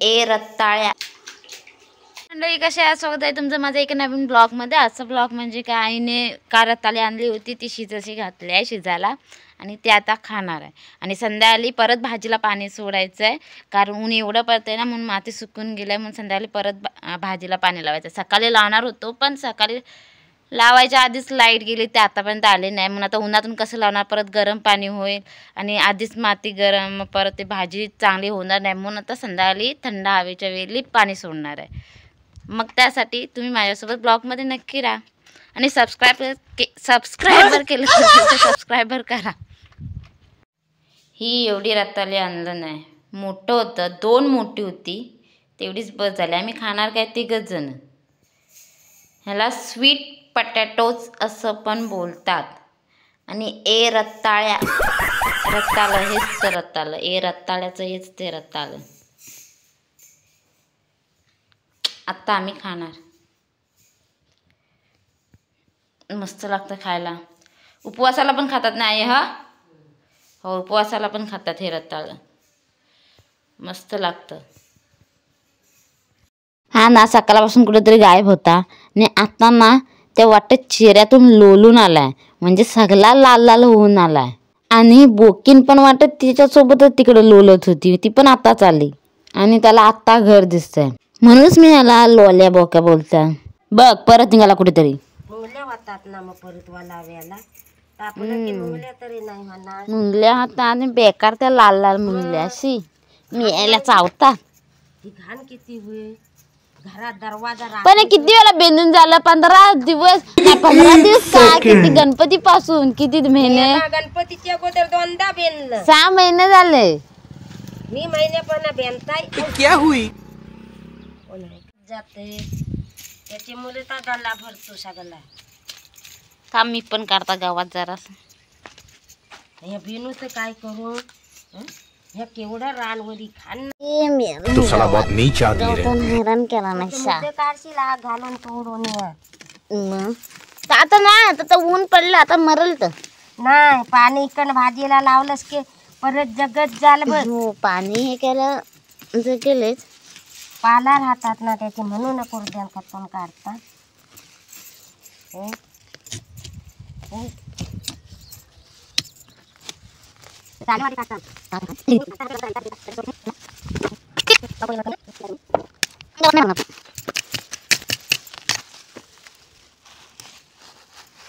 ए रत्ताळ्या मंडळी कशा आहे, स्वागत आहे तुमचं माझ्या एका नवीन ब्लॉगमध्ये। आजचा ब्लॉग म्हणजे काय, आईने का रताळी आणली होती ती शिजायची घातली आहे शिजायला आणि ते आता खाणार आहे। आणि संध्याकाळी परत भाजीला पाणी सोडायचं आहे कारण ऊन एवढं पडतंय ना, म्हणून माती सुकून गेली म्हणून संध्याकाळी परत भाजीला पाणी लावायचं। सकाळी लावणार होतो पण सकाळी लावायच्या आधीच लाईट गेली, ते आतापर्यंत आले नाही म्हणून आता उन्हातून कसं लावणार, परत गरम पाणी होईल आणि आधीच माती गरम, परत ते भाजी चांगली होणार नाही म्हणून आता संध्याकाळी थंड हवेच्या वेळी पाणी सोडणार आहे। मग त्यासाठी तुम्ही माझ्यासोबत ब्लॉगमध्ये नक्की राहा आणि सबस्क्राइबर केलं तर सबस्क्राइबर करा। ही एवढी रताळी आणलं नाही, मोठं होतं, 2 मोठी होती तेवढीच बस झाली। आम्ही खाणार काय 3 जण। ह्याला स्वीट पटॅटोज असं पण बोलतात आणि ए रताळ्या, रताळं हेच तर रताळं, ए रताळ्याचं हेच ते रताळं। आता आम्ही खाणार, मस्त लागतं खायला। उपवासाला पण खातात ना आई? हा हो, उपवासाला पण खातात हे रताळं, मस्त लागतं। हा ना, सकाळपासून कुठेतरी गायब होता आणि आता ना त्या वाटेत चेहऱ्यातून लोलून आलाय, म्हणजे सगळा लाल लाल होऊन आलाय। आणि बोकीन पण वाटत तिच्यासोबतच तिकडे लोलत होती, ती पण आताच आली आणि त्याला आत्ता घर दिसतंय, म्हणूनच मी याला लोल्या बोक्या बोलता। बघ परत निघाला कुठेतरी। मुंगल्या होतात ना मग परत वालाव्याला तापलं की मुंगल्या तरी नाही म्हणा, मुंगल्या होता आणि बेकार त्या लाल लाल मुंगल्या अशी मी यायला चावता। घाण किती होईल घरात, दरवाजा पण किती वेळा बेंदून झालं, 15 दिवस 15 दिवस का किती, गणपती पासून किती महिने, गणपतीच्या अगोदर 2दा बेंदलं, 6 महिने झाले। मी महिन्यापर्यंत बेंदताय क्या हुई जाते त्याची मुले तर गल्ला भरतो सगळा। थांब मी पण काढता गावात जरा, हे बिनू तर काय करू, हे केवढा रानवडी खान तो साला बहुत नीच आदमी रे, हैरान केला नाही सा काढशील घालून तोडून आता नाही, आता ऊन पडलं आता मरल तर नाही। पाणी इकडं भाजीला लावलंस की परत जगत झालं बघ। हो, पाणी हे केलं जे केलेच पाला राहतात ना त्याचे, म्हणून कोरड्यान खतून काढतात।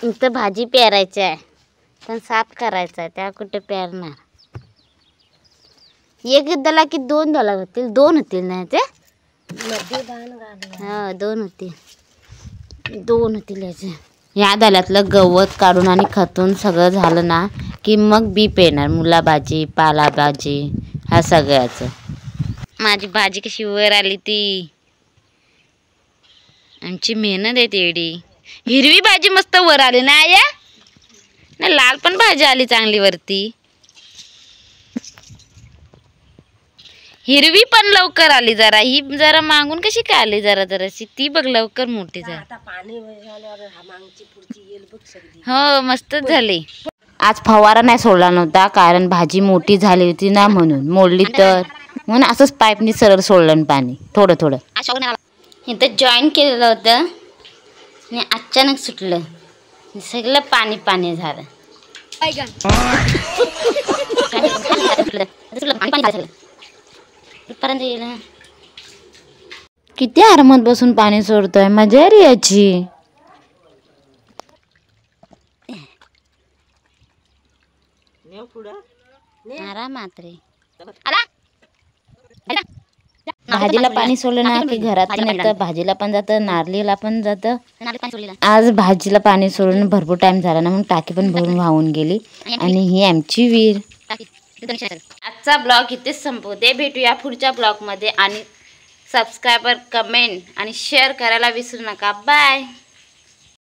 इथं भाजी पेरायची आहे पण साफ करायचं आहे, त्या कुठे पेरणार। एक दला की 2 दला होतील, 2 होतील नाही ते, हा 2 होतील, 2 होतील याचे। या दल्यातलं गवत काढून आणि खतून सगळं झालं ना की मग बी पेरणार, मुला भाजी, पाला भाजी, ह्या सगळ्याचं। माझी भाजी कशी वर आली ती, आमची मेहनत आहे तेवढी। हिरवी भाजी मस्त वर आली ना या, नाही लाल पण भाजी आली चांगली वरती, हिरवी पण लवकर आली जरा, ही जरा मागून कशी काय आली जरा जराशी, ती बघ लवकर मोठी झाली। हो मस्तच झाली। आज फवारा नाही सोडला नव्हता कारण भाजी मोठी झाली होती ना, म्हणून मोडली तर, म्हणून असंच पाईपनी सरळ सोडलं पाणी थोडं थोडं। इथं जॉईन केलेलं होतं आणि अचानक सुटलं, सगळं पाणी पाणी झालं। किती आरामात बसून पाणी सोडतोय, मजा रे याची। आरामात रे, भाजीला पाणी सोडलं ना की घरात पण येतं, भाजीला पण जातं, नारळीला पण जातं। आज भाजीला पाणी सोडून भरपूर टाइम झाला ना, म्हणून टाकी पण भरून वाहून गेली आणि ही आमची विहीर। आजचा ब्लॉग इथेच संपवते, भेटूया पुढच्या ब्लॉगमध्ये आणि सबस्क्राइबर, कमेंट आणि शेअर करायला विसरू नका। बाय।